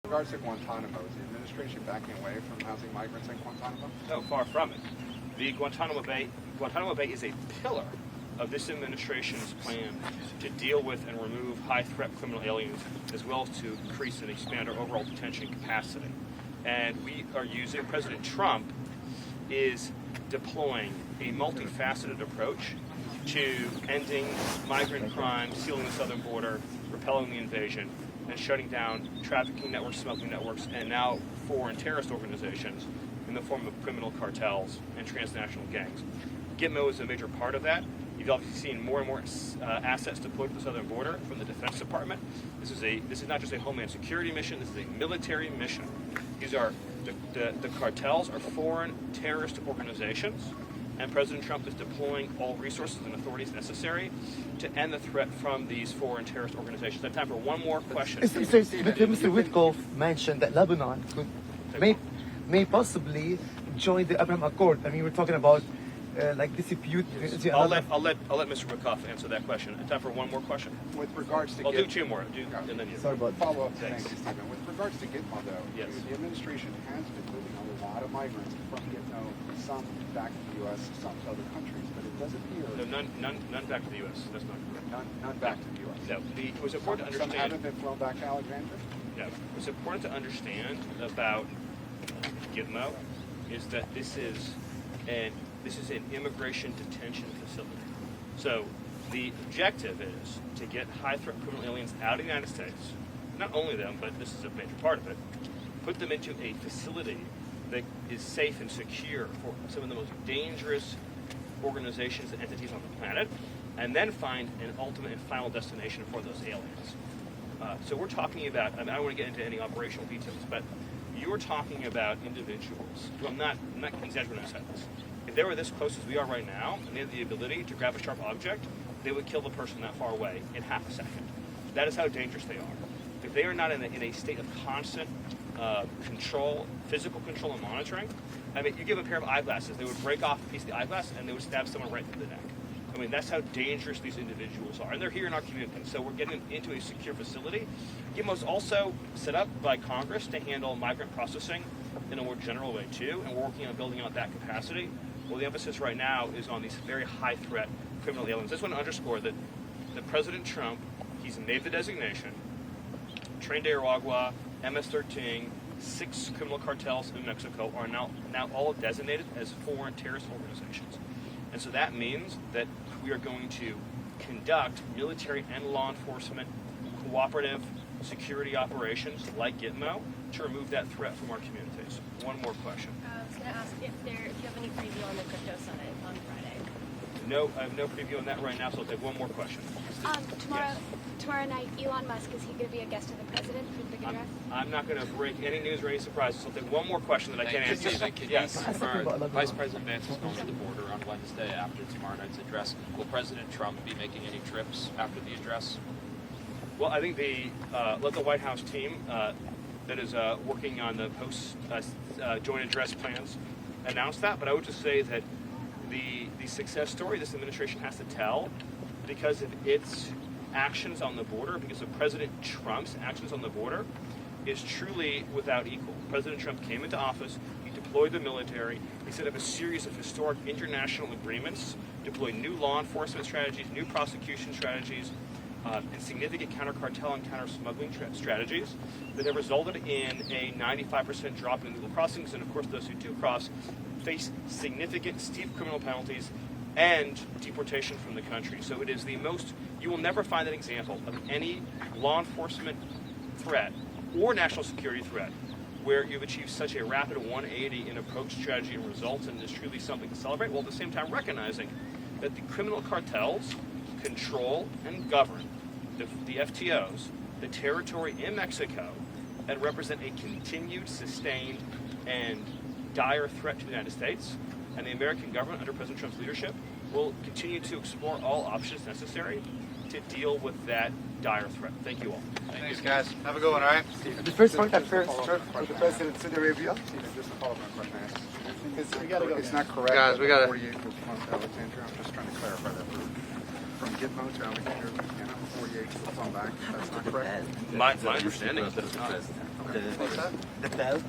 In regards to Guantanamo, is the administration backing away from housing migrants in Guantanamo? No, far from it. The Guantanamo Bay is a pillar of this administration's plan to deal with and remove high-threat criminal aliens, as well as to increase and expand our overall detention capacity. And we are using, President Trump is deploying a multifaceted approach to ending migrant crime, sealing the southern border, repelling the invasion, and shutting down trafficking networks, smuggling networks, and now foreign terrorist organizations in the form of criminal cartels and transnational gangs. Gitmo is a major part of that. You've obviously seen more and more assets deployed to the southern border from the Defense Department. This is not just a homeland security mission. This is a military mission. These are the cartels are foreign terrorist organizations, and President Trump is deploying all resources and authorities necessary to end the threat from these foreign terrorist organizations. I have time for one more question. Mr. Witkoff mentioned that Lebanon may possibly join the Abraham Accord. I mean, we're talking about like dispute. I'll let Mr. Witkoff answer that question. I have time for one more question. With regards to I'll do two more. And then you. Sorry about that. Follow up. Thank you, Stephen. With regards to Gitmo, though, yes. the administration has been moving a lot of migrants from Gitmo, some back to the U.S., some to other countries, but it does appear... No, none back to the U.S. That's not correct. None back to the U.S. No, it was important to understand... Some haven't been flown back to Alexandria? No, it was important to understand about Gitmo is that this is an immigration detention facility. So the objective is to get high-threat criminal aliens out of the United States, not only them, but this is a major part of it, put them into a facility that is safe and secure for some of the most dangerous organizations and entities on the planet, and then find an ultimate and final destination for those aliens. So we're talking about, I don't want to get into any operational details, but you're talking about individuals. I'm not exaggerating when I say this. If they were this close as we are right now, and they had the ability to grab a sharp object, they would kill the person that far away in half a second. That is how dangerous they are. If they are not in a state of constant control, physical control and monitoring, I mean, you give a pair of eyeglasses, they would break off a piece of the eyeglass and they would stab someone right through the neck. I mean, that's how dangerous these individuals are. And they're here in our community, so we're getting into a secure facility. Gitmo's also set up by Congress to handle migrant processing in a more general way, too, and we're working on building out that capacity. Well, the emphasis right now is on these very high-threat criminal aliens. I just want to underscore that President Trump, he's made the designation, Tren de Aragua, MS-13, 6 criminal cartels in Mexico are now all designated as foreign terrorist organizations. And so that means that we are going to conduct military and law enforcement cooperative security operations like Gitmo to remove that threat from our communities. One more question. I was going to ask if you have any preview on the crypto summit on Friday. No, I have no preview on that right now, so I'll take one more question. Tomorrow night, Elon Musk, is he going to be a guest of the president for the big address? I'm not going to break any news or any surprises, so I'll take one more question that I can't answer. Yes. Vice President Vance is going to the border on Wednesday after tomorrow night's address. Will President Trump be making any trips after the address? Well, I think let the White House team that is working on the post-joint address plans announce that, but I would just say that the success story this administration has to tell, because of its actions on the border, because of President Trump's actions on the border, is truly without equal. President Trump came into office, he deployed the military, he set up a series of historic international agreements, deployed new law enforcement strategies, new prosecution strategies, and significant counter-cartel and counter-smuggling strategies that have resulted in a 95% drop in illegal crossings, and of course those who do cross face significant steep criminal penalties and deportation from the country. So it is the most, you will never find an example of any law enforcement threat or national security threat where you've achieved such a rapid 180 in approach, strategy, and results, and it's truly something to celebrate, while at the same time recognizing that the criminal cartels control and govern the FTOs, the territory in Mexico, and represent a continued, sustained, and dire threat to the United States. And the American government, under President Trump's leadership, will continue to explore all options necessary to deal with that dire threat. Thank you all. Thanks, guys. Have a good one, all right? The first point at first, for the president of Saudi Arabia. Stephen, just to follow up on a question I asked. It's not correct. Guys, we gotta- 48 was flown to Alexandria. I'm just trying to clarify that. From Gitmo to Alexandria, Louisiana, 48 was flown back. That's not correct. My understanding is that it's not. the What's that? the bell